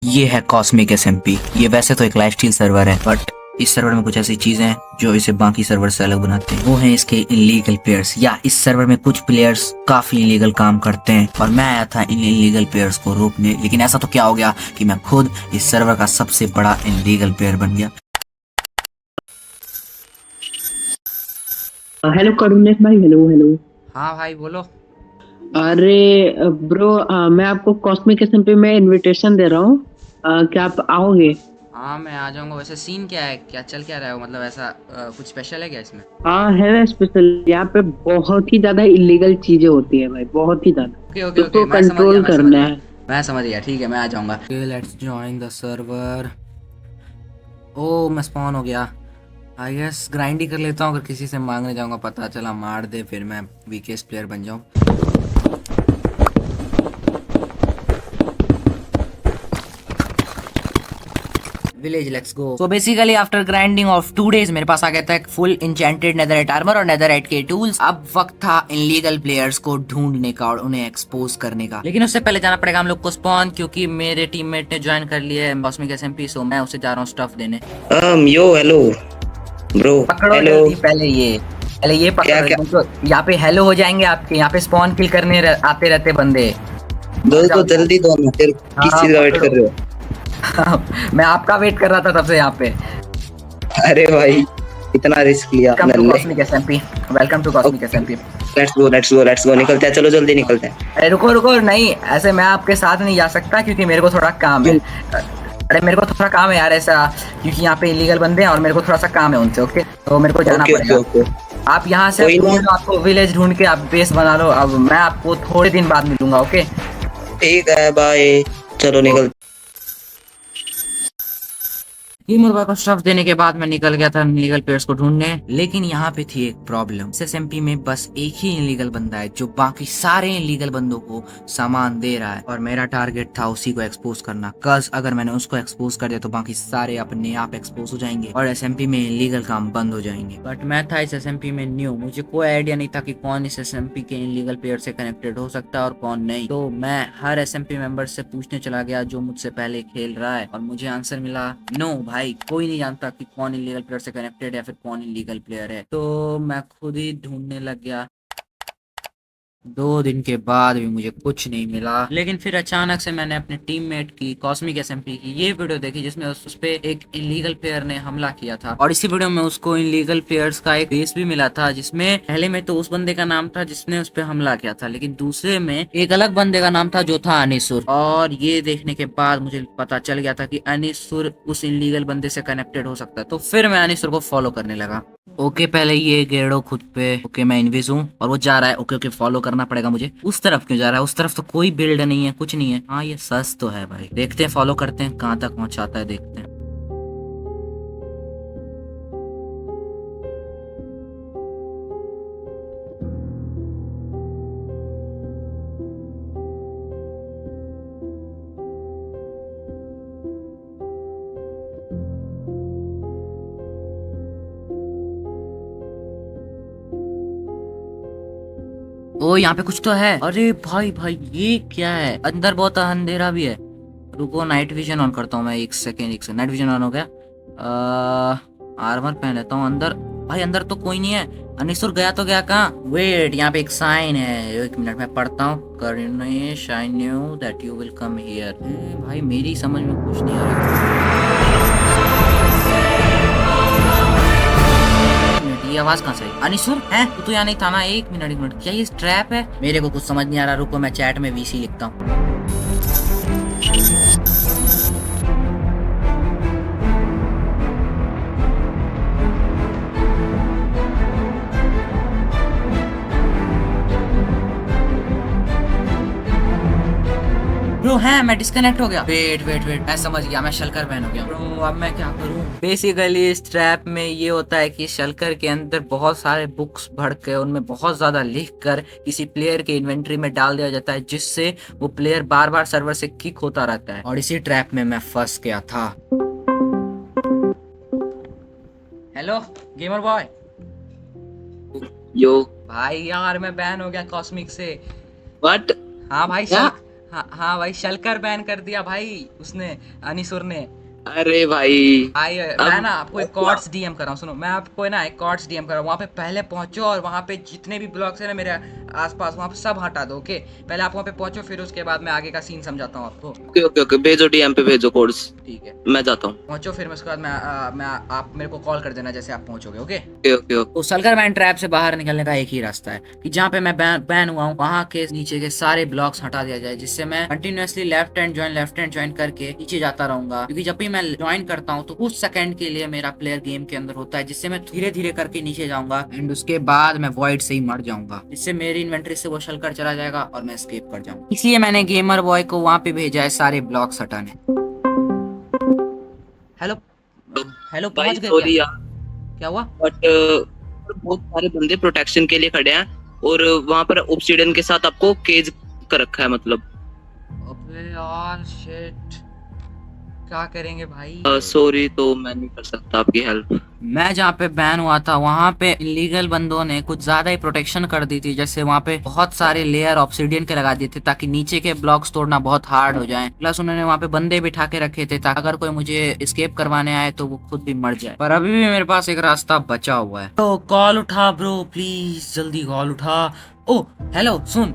ये है cosmic SMP. ये वैसे तो एक लाइफस्टाइल सर्वर है, बट इस सर्वर में कुछ ऐसी चीजें हैं जो इसे बाकी सर्वर से अलग बनाते हैं। वो हैं इसके इलीगल प्लेयर्स, या इस सर्वर में कुछ प्लेयर्स काफी इलीगल काम करते हैं और मैं आया था इन इलीगल प्लेयर्स को रोकने। लेकिन ऐसा तो क्या हो गया कि मैं खुद इस सर्वर का सबसे बड़ा इलीगल प्लेयर बन गया। हेलो करुणेश भाई। Hello hello. हाँ भाई बोलो। अरे ब्रो, मैं आपको कॉस्मिक एसएमपी में इनविटेशन दे रहा हूँ। क्या आप आओगे? हाँ मैं आ जाऊंगा। वैसे सीन क्या है, क्या चल क्या रहा है, मतलब ऐसा कुछ स्पेशल है क्या इसमें? हाँ है स्पेशल। यहाँ पे बहुत ही ज्यादा इलीगल चीजें होती है भाई, बहुत ही ज्यादा। ओके ओके तो ओके, उसको मैं समझ गया कंट्रोल मैं समझ करना गया है। मैं समझ गया। ठीक है मैं आ जाऊंगा। Let's join the server. ओ मैं स्पॉन हो गया। आई गेस ग्राइंड ही कर लेता हूँ। अगर किसी से मांगने जाऊंगा पता चला मार दे, फिर मैं वीकेस्ट प्लेयर बन जाऊँ। Village let's go. So basically after grinding of 2 days मेरे पास आ गया था एक फुल इंचेंटेड नेदरराइट आर्मर और नेदरराइट के टूल्स। अब वक्त था इनलीगल प्लेयर्स को ढूंढने का और उन्हें एक्सपोज करने का। लेकिन उससे पहले जाना पड़ेगा हम लोग को स्पॉन, क्योंकि मेरे टीममेट ने ज्वाइन कर लिया है कॉस्मिक एसएमपी। सो मैं उसे जा रहा हूँ स्टफ देने। यो हेलो ब्रो। पकड़ो हेलो। जल्दी, पहले ये क्या पकड़ो क्या तो यहाँ पे हेलो हो जाएंगे आपके। यहाँ पे स्पॉन किल करने आते रहते बंदे। दो जाओ तो जल्दी दो ना, फिर किस हाँ चीज का वेट पकड़ो। कर रहे हो? मैं आपका वेट कर रहा था तब से यहाँ पे। अरे भाई इतना रिस्क लिया वेलकम टू नन्ने। Cosmic SMP. Welcome to cosmic SMP. Let's go let's go let's go, निकलते हैं, चलो जल्दी निकलते हैं। अरे रुको रुको, नहीं ऐसे मैं आपके साथ नहीं जा सकता क्योंकि मेरे को थोड़ा काम है। क्यों? अरे मेरे को थोड़ा काम है यार ऐसा, क्योंकि यहाँ पे इलीगल बंदे हैं और मेरे को थोड़ा सा काम है उनसे। ओके तो मेरे को जाना ओके ओके पड़ेगा। ओके। आप यहाँ से कोई ना। ढूंढ लो, आपको विलेज ढूंढ के आप बेस बना लो। अब मैं आपको थोड़े दिन बाद मिलूंगा। ओके ठीक है बाय। चलो निकल। ये मुर्गा को स्टफ देने के बाद मैं निकल गया था इनलीगल प्लेयर्स को ढूंढने। लेकिन यहाँ पे थी एक प्रॉब्लम। एसएमपी में बस एक ही इनलीगल बंदा है जो बाकी सारे इनलीगल बंदों को सामान दे रहा है, और मेरा टारगेट था उसी को एक्सपोज करना। कज अगर मैंने उसको एक्सपोज कर दिया तो बाकी सारे अपने आप एक्सपोज हो जाएंगे और एसएमपी में इनलीगल काम बंद हो जाएंगे। बट मैं था इस एसएमपी में न्यू, मुझे कोई आइडिया नहीं था कि कौन इस एसएमपी के इनलीगल प्लेयर से कनेक्टेड हो सकता है और कौन नहीं। तो मैं हर एसएमपी मेंबर से पूछने चला गया जो मुझसे पहले खेल रहा है, और मुझे आंसर मिला नो भाई, कोई नहीं जानता कि कौन इलीगल प्लेयर से कनेक्टेड है या फिर कौन इलीगल प्लेयर है। तो मैं खुद ही ढूंढने लग गया। 2 दिन के बाद भी मुझे कुछ नहीं मिला। लेकिन फिर अचानक से मैंने अपने टीममेट की कॉस्मिक एसएमपी की ये वीडियो देखी जिसमें उस पे एक इलीगल प्लेयर ने हमला किया था, और इसी वीडियो में उसको इलीगल प्लेयर्स का एक बेस भी मिला था, जिसमें पहले में तो उस बंदे का नाम था जिसने उस पे हमला किया था, लेकिन दूसरे में एक अलग बंदे का नाम था जो था अनिसुर। और ये देखने के बाद मुझे पता चल गया था कि अनिसुर उस इलीगल बंदे से कनेक्टेड हो सकता है। तो फिर मैं अनिसुर को फॉलो करने लगा। ओके पहले ये गेड़ो खुद पे। ओके मैं इनविज हूँ और वो जा रहा है। ओके ओके फॉलो करना पड़ेगा मुझे। उस तरफ क्यों जा रहा है? उस तरफ तो कोई बिल्ड नहीं है, कुछ नहीं है। हाँ ये सच तो है भाई। देखते हैं, फॉलो करते हैं कहाँ तक पहुंचाता है, देखते हैं। ओ यहाँ पे कुछ तो है। अरे भाई भाई ये क्या है? अंदर बहुत अंधेरा भी है। रुको नाइट विजन ऑन करता हूँ मैं। एक सेकेंड नाइट विजन ऑन हो गया। आर्मर पहन लेता हूँ। अंदर भाई, अंदर तो कोई नहीं है। अनिसुर गया तो गया कहाँ? वेट, यहाँ पे एक साइन है, 1 मिनट में पढ़ता हूँ। Karnesh I knew that you will come here. भाई मेरी समझ में कुछ नहीं आ रहा। ये आवाज कहाँ से आई? अनिसुर है तू? तो यहाँ नहीं था ना। 1 मिनट क्या ये ट्रैप है? मेरे को कुछ समझ नहीं आ रहा। रुको मैं चैट में वीसी लिखता हूँ। ब्रो है, मैं डिस्कनेक्ट हो गया। वेट मैं समझ गया। मैं शलकर बैन हो गया। ब्रो अब मैं क्या करूं? बेसिकली इस ट्रैप में ये होता है कि शलकर के अंदर बहुत सारे बुक्स भर के उनमें बहुत ज्यादा लिख कर किसी प्लेयर के इन्वेंट्री में डाल दिया जाता है, जिससे वो प्लेयर बार बार सर्वर से किक होता रहता है। और इसी ट्रैप में मैं फंस गया था। Hello gamer boy. यो भाई यार मैं बैन हो गया कॉस्मिक से। व्हाट? हाँ भाई क्या? हाँ हाँ भाई, शलकर बैन कर दिया भाई उसने, अनिसुर ने। अरे भाई भाई अब मैं ना आपको एक कॉर्ड्स डीएम कर रहा हूँ, सुनो, मैं आपको ना एक कॉर्ड्स डीएम कर रहा हूँ, वहाँ पे पहले पहुंचो और वहाँ पे जितने भी ब्लॉक्स है ना मेरे आसपास, वहाँ पे सब हटा दो। ओके, पहले आप वहाँ पे पहुंचो, फिर उसके बाद मैं आगे का सीन समझाता हूँ आपको। ओके ओके ओके, भेजो डीएम पे भेजो कोड्स, ठीक है, मैं जाता हूँ। पहुंचो, फिर मैं उसके बाद मैं आप मेरे को कॉल कर देना जैसे आप पहुंचोगे। Okay, okay okay okay. तो सलकर बैन ट्रैप से बाहर निकलने का एक ही रास्ता है कि जहाँ पे मैं बैन हुआ हूँ वहाँ के नीचे के सारे ब्लॉक्स हटा दिया जाए, जिससे मैं कंटिन्यूअसली लेफ्ट हैंड ज्वाइन करके नीचे जाता रहूंगा। क्योंकि जब भी मैं ज्वाइन करता हूँ तो कुछ सेकंड के लिए मेरा प्लेयर गेम के अंदर होता है, जिससे मैं धीरे धीरे करके नीचे जाऊंगा एंड उसके बाद मैं वॉइड से ही मर जाऊंगा, जिससे मेरी इन्वेंट्री से वो शलकर चला जाएगा और मैं एस्केप कर जाऊंगा। इसलिए मैंने गेमर बॉय को वहाँ पे भेजा है सारे ब्लॉक्स हटाने। हेलो हेलो, भाई पहुंच गए सॉरी क्या? यार, क्या हुआ? बट बहुत सारे बंदे प्रोटेक्शन के लिए खड़े हैं और वहां पर ऑब्सीडियन के साथ आपको केज कर रखा है, मतलब। अबे यार शिट, क्या करेंगे भाई? सॉरी, तो मैं नहीं कर सकता आपकी हेल्प। मैं जहाँ पे बैन हुआ था वहाँ पे इलीगल बंदों ने कुछ ज्यादा ही प्रोटेक्शन कर दी थी, जैसे वहाँ पे बहुत सारे लेयर ऑब्सिडियन के लगा दिए थे ताकि नीचे के ब्लॉक्स तोड़ना बहुत हार्ड हो जाए। प्लस उन्होंने वहाँ पे बंदे बिठा के रखे थे ताकि अगर कोई मुझे एस्केप करवाने आए तो वो खुद भी मर जाए। पर अभी भी मेरे पास एक रास्ता बचा हुआ है। तो कॉल उठा ब्रो, प्लीज जल्दी कॉल उठा। ओ हेलो, सुन,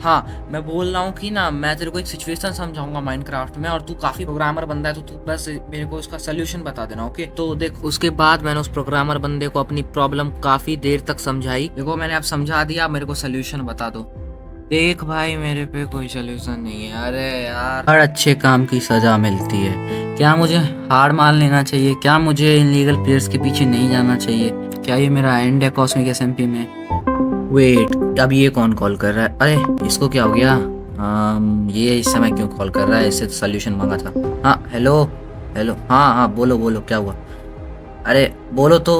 हाँ मैं बोल रहा हूँ कि ना मैं तेरे को एक सिचुएशन समझाऊंगा माइनक्राफ्ट में, और तू काफी प्रोग्रामर बंदा है तो तू बस मेरे को उसका सोल्यूशन बता देना। ओके, तो देख, उसके बाद मैंने उस प्रोग्रामर बंदे को अपनी प्रॉब्लम काफी देर तक समझाई। देखो मैंने अब समझा दिया, मेरे को सोल्यूशन बता दो। देख भाई, मेरे पे कोई सोल्यूशन नहीं है। अरे यार, हर अच्छे काम की सजा मिलती है। क्या मुझे हार मान लेना चाहिए? क्या मुझे इनलीगल प्लेयर्स के पीछे नहीं जाना चाहिए? क्या ये मेरा एंड है कॉस्मिक एसएमपी में? वेट, अब ये कौन कॉल कर रहा है? अरे इसको क्या हो गया? ये इस समय क्यों कॉल कर रहा है? इससे सोल्यूशन मांगा था। हाँ हेलो हेलो, हाँ हाँ बोलो बोलो, क्या हुआ? अरे बोलो तो।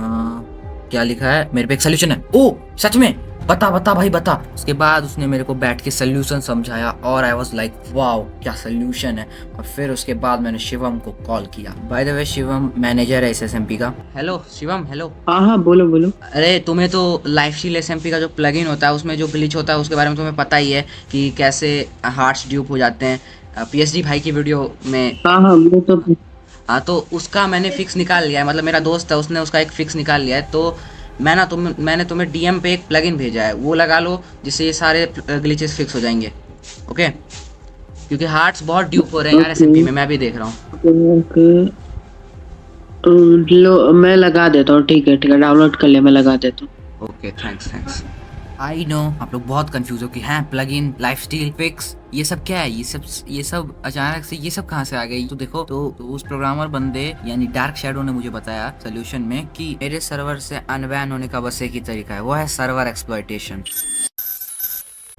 क्या लिखा है? मेरे पे एक सोल्यूशन है। ओ सच में? बता बता भाई बता। उसके बाद उसने मेरे को बैठ के सोल्यूशन समझाया और आई वाज लाइक वाओ क्या सोल्यूशन है। और फिर उसके बाद मैंने शिवम को कॉल किया। By the way Shivam manager है इस एसएमपी का। Hello Shivam, hello. हाँ हाँ, बोलो बोलो। अरे तुम्हें तो लाइफस्टील एसएमपी का जो प्लगइन होता है उसमें जो ग्लिच होता है उसके बारे में तुम्हें पता ही है कि कैसे हार्ट्स ड्यूप हो जाते हैं। पीएचडी भाई की वीडियो में। हाँ हाँ, वो तो हाँ, तो उसका मैंने फिक्स निकाल लिया है, मतलब मेरा दोस्त है उसने उसका एक फिक्स निकाल लिया है। तो मैंने तुम्हें डीएम पे एक प्लगइन भेजा है, वो लगा लो जिससे ये सारे ग्लिचेस फिक्स हो जाएंगे। ओके, क्योंकि हार्ट्स बहुत ड्यूप हो रहे हैं यार एसएमपी में, मैं भी देख रहा हूँ। ओके। लो मैं लगा देता हूँ, ठीक है डाउनलोड कर लिया, मैं लगा देता हूँ। Okay thanks thanks. I know आप लोग बहुत कंफ्यूज हो कि हैं प्लगइन, लाइफस्टाइल, फिक्स, ये सब क्या है? ये सब अचानक से ये सब कहाँ से आ गई? तो देखो, तो उस प्रोग्रामर बंदे यानी डार्क शैडो ने मुझे बताया सोल्यूशन में कि मेरे सर्वर से अनबैन होने का बस एक ही तरीका है, वो है सर्वर एक्सप्लॉइटेशन।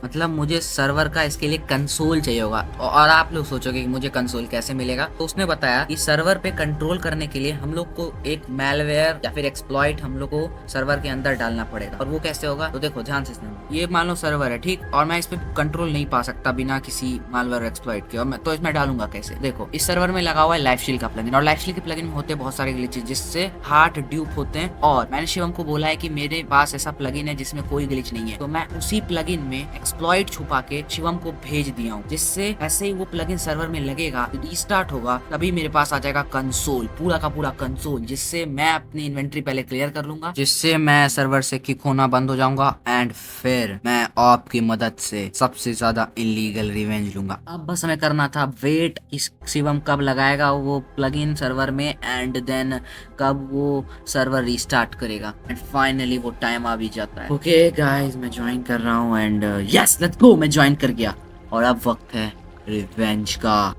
मतलब मुझे सर्वर का इसके लिए कंसोल चाहिए होगा। और आप लोग सोचोगे कि मुझे कंसोल कैसे मिलेगा? तो उसने बताया कि सर्वर पे कंट्रोल करने के लिए हम लोग को एक मैलवेयर या फिर एक्सप्लॉइट हम लोग को सर्वर के अंदर डालना पड़ेगा। और वो कैसे होगा? तो देखो ध्यान से सुनो, ये मान लो सर्वर है ठीक, और मैं इस पे कंट्रोल नहीं पा सकता बिना किसी मैलवेयर एक्सप्लॉइट के, और मैं तो इसमें डालूंगा कैसे? देखो, इस सर्वर में लगा हुआ है लाइफस्टाइल का प्लगइन, और लाइफस्टाइल के प्लगइन में होते हैं बहुत सारे ग्लिचेस जिससे हार्ट ड्यूप होते हैं। और मैंने शिवम को बोला है कि मेरे पास ऐसा प्लगइन है जिसमें कोई ग्लिच नहीं है, तो मैं उसी प्लगइन में एक्सप्लॉइट छुपा के शिवम को भेज दिया हूँ, जिससे ऐसे ही वो प्लगइन सर्वर में लगेगा, रीस्टार्ट होगा, तभी मेरे पास आ जाएगा कंसोल, पूरा का पूरा कंसोल, जिससे मैं अपनी इन्वेंट्री पहले क्लियर कर लूंगा, जिससे मैं सर्वर से किक होना बंद हो जाऊंगा, एंड फिर मैं आपकी मदद से सबसे ज्यादा इलीगल रिवेंज लूंगा। अब बस हमें करना था वेट, इस शिवम कब लगाएगा वो प्लगइन सर्वर में, एंड देन कब वो सर्वर रीस्टार्ट करेगा, एंड फाइनली वो टाइम आ भी जाता है। ओके गाइस, मैं ज्वाइन कर रहा हूँ, एंड यस लेट्स गो, मैं ज्वाइन कर गया और अब वक्त है रिवेंज का।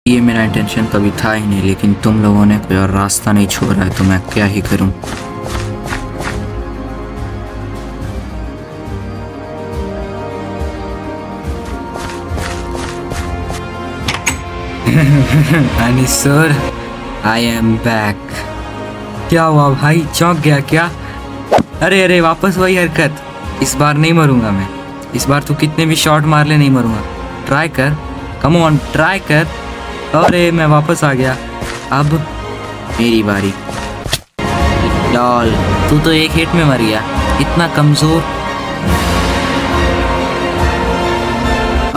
ये मेरा इंटेंशन कभी था ही नहीं, लेकिन तुम लोगों ने कोई और रास्ता नहीं छोड़ा है, तो मैं क्या ही करूं। Anisur, I am back. क्या हुआ भाई, चौंक गया क्या? अरे अरे, वापस वही हरकत। इस बार नहीं मरूंगा मैं, इस बार तू कितने भी शॉट मार ले नहीं मरूंगा। ट्राई कर, कम ऑन ट्राई कर। अरे मैं वापस आ गया, अब मेरी बारी। लॉल, तू तो एक हिट में मर गया, इतना कमजोर।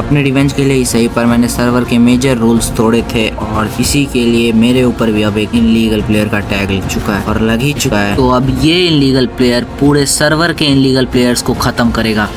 अपने रिवेंज के लिए ही सही, पर मैंने सर्वर के मेजर रूल्स तोड़े थे और इसी के लिए मेरे ऊपर भी अब एक इनलीगल प्लेयर का टैग लग चुका है और लग ही चुका है। तो अब ये इनलीगल प्लेयर पूरे सर्वर के इनलीगल प्लेयर्स को खत्म करेगा।